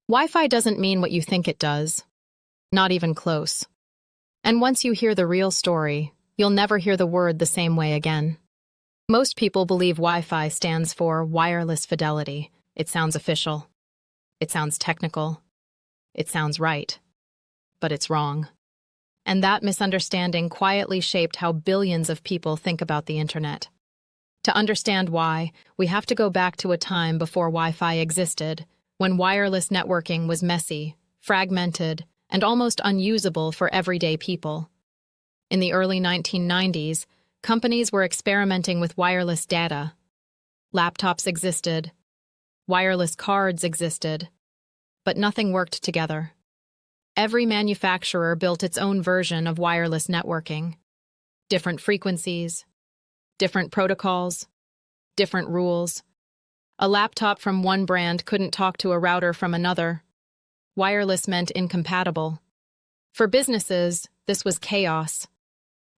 Wi-Fi doesn't mean what you think it does. Not even close. And once you hear the real story, you'll never hear the word the same way again. Most people believe Wi-Fi stands for wireless fidelity. It sounds official. It sounds technical. It sounds right. But it's wrong. And that misunderstanding quietly shaped how billions of people think about the internet. To understand why, we have to go back to a time before Wi-Fi existed, when wireless networking was messy, fragmented, and almost unusable for everyday people. In the early 1990s, companies were experimenting with wireless data. Laptops existed. Wireless cards existed. But nothing worked together. Every manufacturer built its own version of wireless networking. Different frequencies, different protocols, different rules. A laptop from one brand couldn't talk to a router from another. Wireless meant incompatible. For businesses, this was chaos.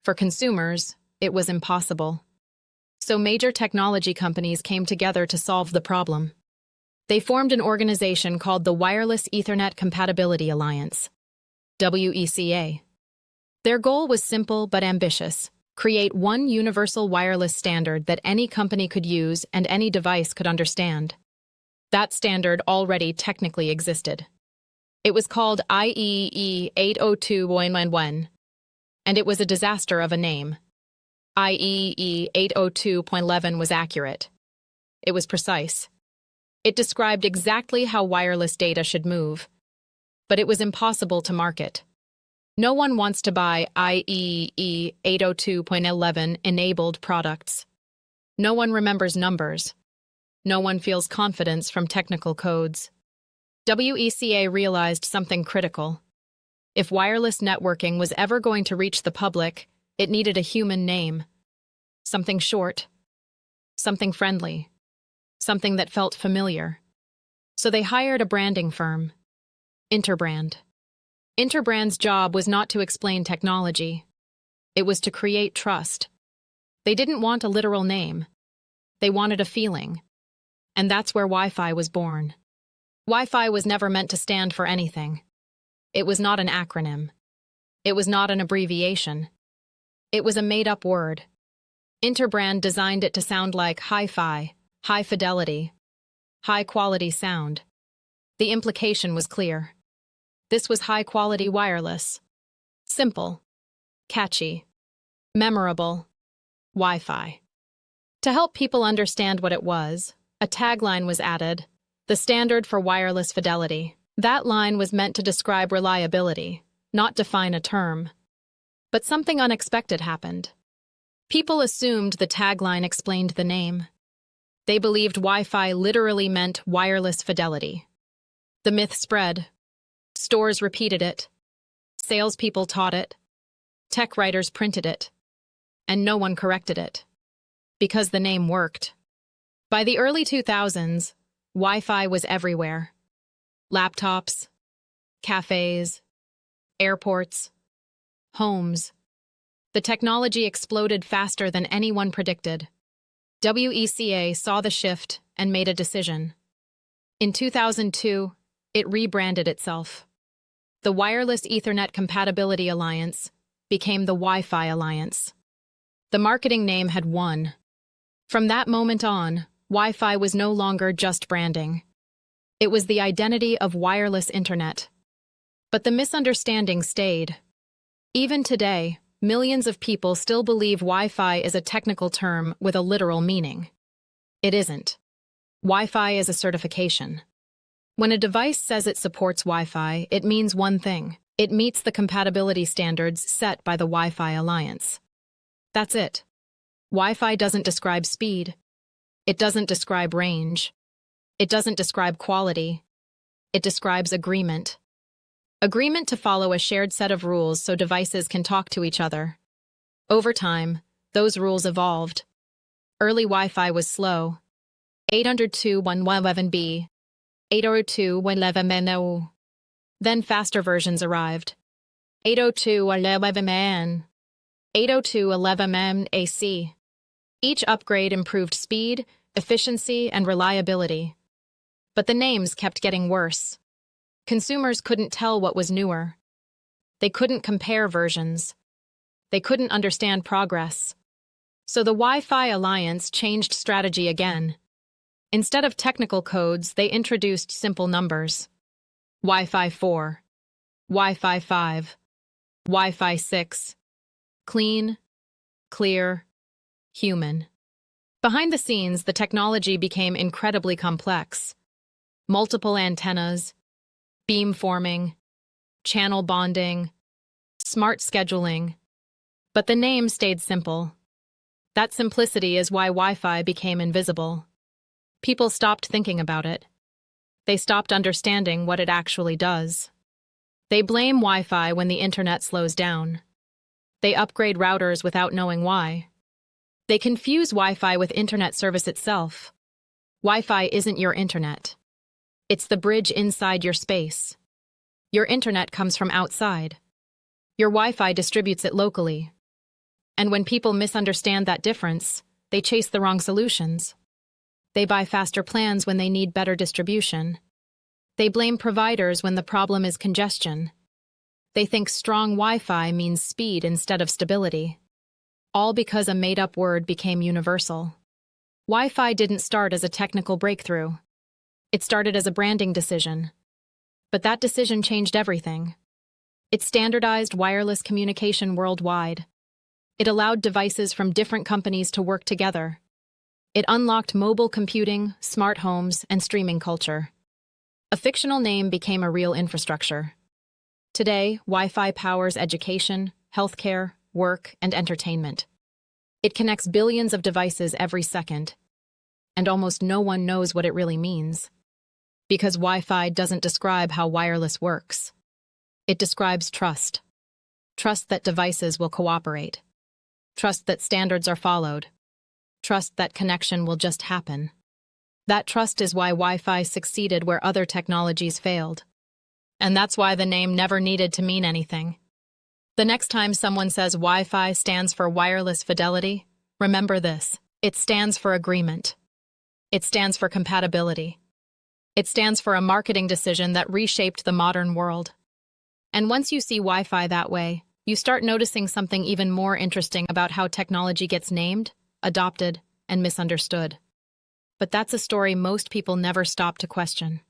For consumers, it was impossible. So major technology companies came together to solve the problem. They formed an organization called the Wireless Ethernet Compatibility Alliance, WECA. Their goal was simple but ambitious: create one universal wireless standard that any company could use and any device could understand. That standard already technically existed. It was called IEEE 802.11, and it was a disaster of a name. IEEE 802.11 was accurate. It was precise. It described exactly how wireless data should move, but it was impossible to market. No one wants to buy IEEE 802.11 enabled products. No one remembers numbers. No one feels confidence from technical codes. WECA realized something critical. If wireless networking was ever going to reach the public, it needed a human name. Something short. Something friendly. Something that felt familiar. So they hired a branding firm, Interbrand. Interbrand's job was not to explain technology. It was to create trust. They didn't want a literal name. They wanted a feeling. And that's where Wi-Fi was born. Wi-Fi was never meant to stand for anything. It was not an acronym. It was not an abbreviation. It was a made-up word. Interbrand designed it to sound like hi-fi, high fidelity, high-quality sound. The implication was clear. This was high-quality wireless. Simple, catchy, memorable, Wi-Fi. To help people understand what it was, a tagline was added: the standard for wireless fidelity. That line was meant to describe reliability, not define a term. But something unexpected happened. People assumed the tagline explained the name. They believed Wi-Fi literally meant wireless fidelity. The myth spread. Stores repeated it. Salespeople taught it. Tech writers printed it. And no one corrected it. Because the name worked. By the early 2000s, Wi-Fi was everywhere. Laptops, cafes, airports, homes. The technology exploded faster than anyone predicted. WECA saw the shift and made a decision. In 2002, it rebranded itself. The Wireless Ethernet Compatibility Alliance became the Wi-Fi Alliance. The marketing name had won. From that moment on, Wi-Fi was no longer just branding. It was the identity of wireless internet. But the misunderstanding stayed. Even today, millions of people still believe Wi-Fi is a technical term with a literal meaning. It isn't. Wi-Fi is a certification. When a device says it supports Wi-Fi, it means one thing: it meets the compatibility standards set by the Wi-Fi Alliance. That's it. Wi-Fi doesn't describe speed. It doesn't describe range. It doesn't describe quality. It describes agreement. Agreement to follow a shared set of rules so devices can talk to each other. Over time, those rules evolved. Early Wi-Fi was slow. 802.11b, 802.11no. Then faster versions arrived. 802.11n, 802.11n AC. Each upgrade improved speed, efficiency, and reliability. But the names kept getting worse. Consumers couldn't tell what was newer. They couldn't compare versions. They couldn't understand progress. So the Wi-Fi Alliance changed strategy again. Instead of technical codes, they introduced simple numbers. Wi-Fi 4, Wi-Fi 5, Wi-Fi 6. Clean, clear, human. Behind the scenes, the technology became incredibly complex. Multiple antennas, beamforming, channel bonding, smart scheduling. But the name stayed simple. That simplicity is why Wi-Fi became invisible. People stopped thinking about it. They stopped understanding what it actually does. They blame Wi-Fi when the internet slows down. They upgrade routers without knowing why. They confuse Wi-Fi with internet service itself. Wi-Fi isn't your internet. It's the bridge inside your space. Your internet comes from outside. Your Wi-Fi distributes it locally. And when people misunderstand that difference, they chase the wrong solutions. They buy faster plans when they need better distribution. They blame providers when the problem is congestion. They think strong Wi-Fi means speed instead of stability. All because a made-up word became universal. Wi-Fi didn't start as a technical breakthrough. It started as a branding decision. But that decision changed everything. It standardized wireless communication worldwide. It allowed devices from different companies to work together. It unlocked mobile computing, smart homes, and streaming culture. A fictional name became a real infrastructure. Today, Wi-Fi powers education, healthcare, work, and entertainment. It connects billions of devices every second, and almost no one knows what it really means. Because Wi-Fi doesn't describe how wireless works. It describes trust. Trust that devices will cooperate. Trust that standards are followed. Trust that connection will just happen. That trust is why Wi-Fi succeeded where other technologies failed. And that's why the name never needed to mean anything. The next time someone says Wi-Fi stands for wireless fidelity, remember this. It stands for agreement. It stands for compatibility. It stands for a marketing decision that reshaped the modern world. And once you see Wi-Fi that way, you start noticing something even more interesting about how technology gets named, adopted, and misunderstood. But that's a story most people never stop to question.